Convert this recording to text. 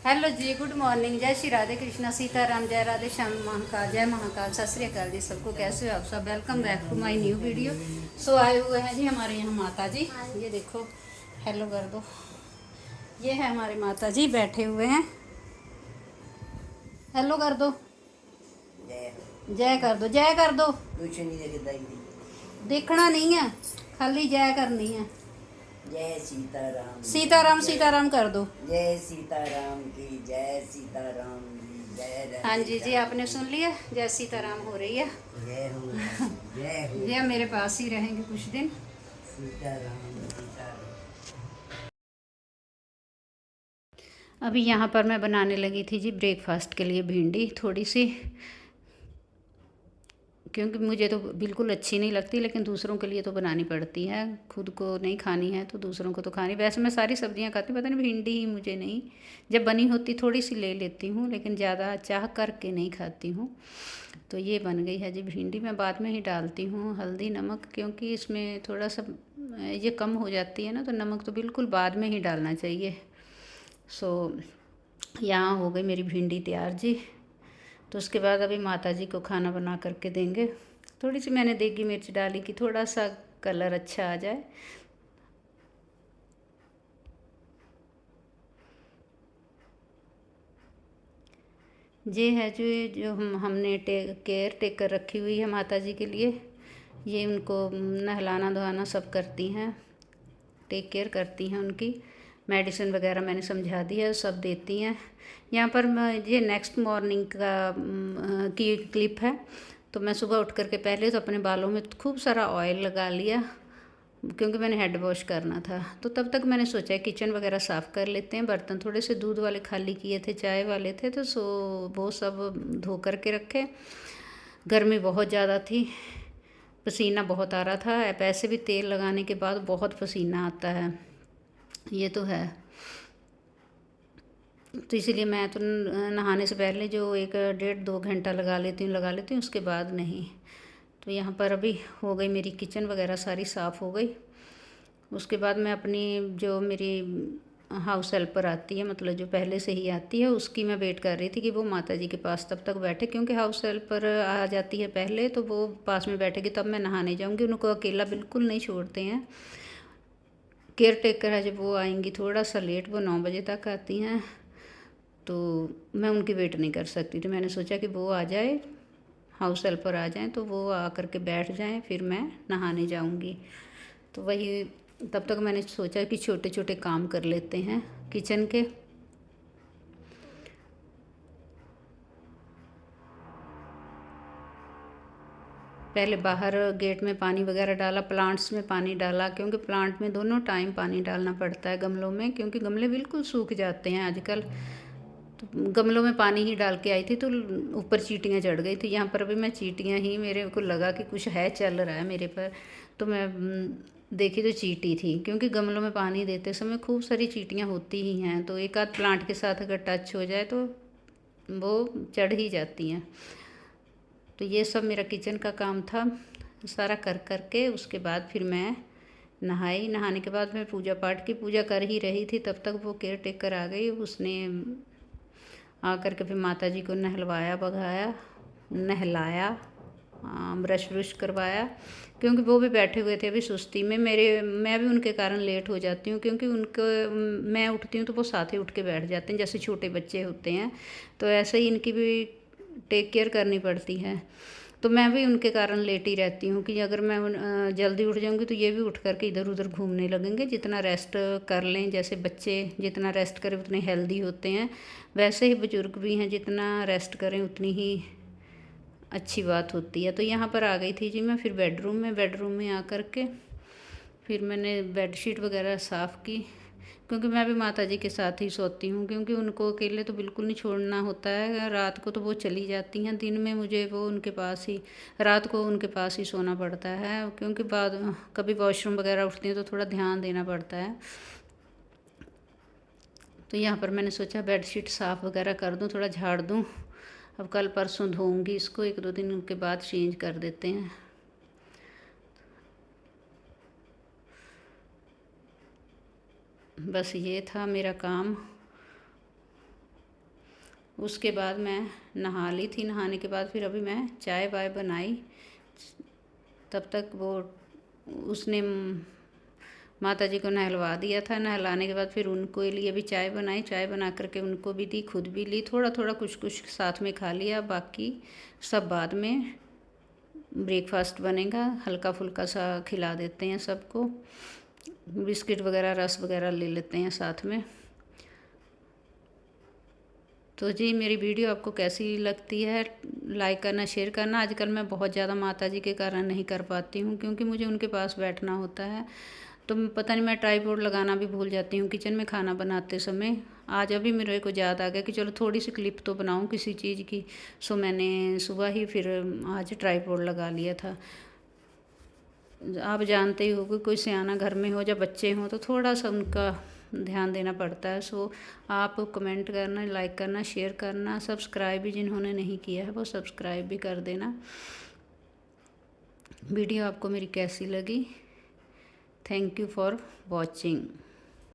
Hello जी, good morning. जय श्री राधे कृष्णा, सीताराम, जय राधे श्याम, महाकाल, जय महाकाल, सत श्री अकाल जी सबको। कैसे हो आप सब? Welcome back to my new video. So आए हुए हैं जी हमारे यहाँ माता जी। ये देखो, हेलो कर दो। ये है हमारे माता जी बैठे हुए हैं। हेलो कर दो, जय कर दो, जय कर दो। कुछ नहीं दिखता ही। देखना नहीं है, खाली जय करनी है। जय सीताराम, सीताराम जय सीताराम कर दो। जय सीताराम की जय, सीताराम की जय, हाँ राधे जी जी, श्याम आपने की सुन लिया, जय सीताराम हो रही है। जय हो, जय हो। ये मेरे पास ही रहेंगे कुछ दिन। सीताराम सीताराम। अभी यहाँ पर मैं बनाने लगी थी जी ब्रेकफास्ट के लिए भिंडी थोड़ी सी, क्योंकि मुझे तो बिल्कुल अच्छी नहीं लगती, लेकिन दूसरों के लिए तो बनानी पड़ती है। खुद को नहीं खानी है तो दूसरों को तो खानी। वैसे मैं सारी सब्जियां खाती हूँ, पता नहीं भिंडी ही मुझे नहीं। जब बनी होती थोड़ी सी ले लेती हूँ, लेकिन ज़्यादा चाह करके नहीं खाती हूँ। तो ये बन गई है जी भिंडी। मैं बाद में ही डालती हूँ हल्दी नमक, क्योंकि इसमें थोड़ा सा ये कम हो जाती है ना, तो नमक तो बिल्कुल बाद में ही डालना चाहिए। सो यहाँ हो गई मेरी भिंडी तैयार जी। तो उसके बाद अभी माता जी को खाना बना करके देंगे। थोड़ी सी मैंने देगी मिर्च डाली कि थोड़ा सा कलर अच्छा आ जाए। ये है जो हमने केयर टेकर रखी हुई है माता जी के लिए। ये उनको नहलाना धोना सब करती हैं, टेक केयर करती हैं उनकी। मेडिसिन वगैरह मैंने समझा दी है, सब देती हैं। यहाँ पर ये नेक्स्ट मॉर्निंग की क्लिप है। तो मैं सुबह उठ करके पहले तो अपने बालों में खूब सारा ऑयल लगा लिया, क्योंकि मैंने हेड वॉश करना था। तो तब तक मैंने सोचा किचन वगैरह साफ़ कर लेते हैं। बर्तन थोड़े से दूध वाले खाली किए थे, चाय वाले थे, तो वो सब धो करके रखे। गर्मी बहुत ज़्यादा थी, पसीना बहुत आ रहा था। ऐसे भी तेल लगाने के बाद बहुत पसीना आता है, ये तो है। तो इसीलिए मैं तो नहाने से पहले जो 1 डेढ़ 2 घंटा लगा लेती हूँ, उसके बाद नहीं। तो यहाँ पर अभी हो गई मेरी किचन वगैरह सारी साफ़ हो गई। उसके बाद मैं अपनी जो मेरी हाउस हेल्पर आती है, मतलब जो पहले से ही आती है, उसकी मैं वेट कर रही थी कि वो माता जी के पास तब तक बैठे, क्योंकि हाउस हेल्पर आ जाती है पहले, तो वो पास में बैठेगी तब मैं नहाने जाऊँगी। उनको अकेला बिल्कुल नहीं छोड़ते हैं। केयर टेकर है, जब वो आएंगी थोड़ा सा लेट, वो 9 बजे तक आती हैं, तो मैं उनकी वेट नहीं कर सकती। तो मैंने सोचा कि वो आ जाए, हाउस हेल्पर आ जाएँ, तो वो आ कर के बैठ जाएँ, फिर मैं नहाने जाऊँगी। तो वही तब तक मैंने सोचा कि छोटे छोटे काम कर लेते हैं किचन के। पहले बाहर गेट में पानी वगैरह डाला, प्लांट्स में पानी डाला, क्योंकि प्लांट में दोनों टाइम पानी डालना पड़ता है गमलों में, क्योंकि गमले बिल्कुल सूख जाते हैं आजकल। तो गमलों में पानी ही डाल के आई थी, तो ऊपर चींटियाँ चढ़ गई थी। यहाँ पर भी मैं चींटियाँ ही, मेरे को लगा कि कुछ है चल रहा है मेरे पर, तो मैं देखी तो चींटी थी, क्योंकि गमलों में पानी देते समय खूब सारी चींटियाँ होती ही हैं। तो एक आध प्लांट के साथ अगर टच हो जाए तो वो चढ़ ही जाती हैं। तो ये सब मेरा किचन का काम था, सारा कर कर के उसके बाद फिर मैं नहाई। नहाने के बाद मैं पूजा पाठ की पूजा कर ही रही थी, तब तक वो केयर टेकर आ गई। उसने आकर के फिर माता जी को नहलवाया बघाया, नहलाया, ब्रश ब्रश करवाया, क्योंकि वो भी बैठे हुए थे अभी सुस्ती में। मैं भी उनके कारण लेट हो जाती हूँ, क्योंकि उनको मैं उठती हूँ तो वो साथ ही उठ के बैठ जाते हैं, जैसे छोटे बच्चे होते हैं। तो ऐसे ही इनकी भी टेक केयर करनी पड़ती है। तो मैं भी उनके कारण लेट ही रहती हूँ, कि अगर मैं जल्दी उठ जाऊँगी तो ये भी उठ करके इधर उधर घूमने लगेंगे। जितना रेस्ट कर लें, जैसे बच्चे जितना रेस्ट करें उतने हेल्दी होते हैं, वैसे ही बुजुर्ग भी हैं, जितना रेस्ट करें उतनी ही अच्छी बात होती है। तो यहाँ पर आ गई थी जी मैं फिर बेडरूम में आ कर के फिर मैंने बेडशीट वगैरह साफ़ की, क्योंकि मैं भी माता जी के साथ ही सोती हूँ, क्योंकि उनको अकेले तो बिल्कुल नहीं छोड़ना होता है। रात को तो वो चली जाती हैं, दिन में मुझे वो उनके पास ही, रात को उनके पास ही सोना पड़ता है, क्योंकि बाद कभी वॉशरूम वगैरह उठती हैं तो थोड़ा ध्यान देना पड़ता है। तो यहाँ पर मैंने सोचा बेडशीट साफ़ वगैरह कर दूँ, थोड़ा झाड़ दूँ। अब कल परसों धोऊँगी इसको, 1 2 दिन के बाद चेंज कर देते हैं। बस ये था मेरा काम। उसके बाद मैं नहा ली थी। नहाने के बाद फिर अभी मैं चाय वाय बनाई। तब तक वो उसने माता जी को नहलवा दिया था। नहलाने के बाद फिर उनको लिए भी चाय बनाई। चाय बना करके उनको भी दी, खुद भी ली। थोड़ा थोड़ा कुछ कुछ साथ में खा लिया, बाकी सब बाद में। ब्रेकफास्ट बनेगा, हल्का फुल्का सा खिला देते हैं सबको। बिस्किट वगैरह, रस वगैरह ले लेते हैं साथ में। तो जी मेरी वीडियो आपको कैसी लगती है, लाइक करना, शेयर करना। आजकल मैं बहुत ज़्यादा माता जी के कारण नहीं कर पाती हूँ, क्योंकि मुझे उनके पास बैठना होता है। तो पता नहीं, मैं ट्राइपॉड लगाना भी भूल जाती हूँ किचन में खाना बनाते समय। आज अभी मेरे को याद आ गया कि चलो थोड़ी सी क्लिप तो बनाऊँ किसी चीज़ की। सो मैंने सुबह ही फिर आज ट्राइपॉड लगा लिया था। आप जानते ही हो कि कोई सियाना घर में हो या बच्चे हों तो थोड़ा सा उनका ध्यान देना पड़ता है। सो आप कमेंट करना, लाइक करना, शेयर करना, सब्सक्राइब भी जिन्होंने नहीं किया है वो सब्सक्राइब भी कर देना। वीडियो आपको मेरी कैसी लगी? Thank you for watching.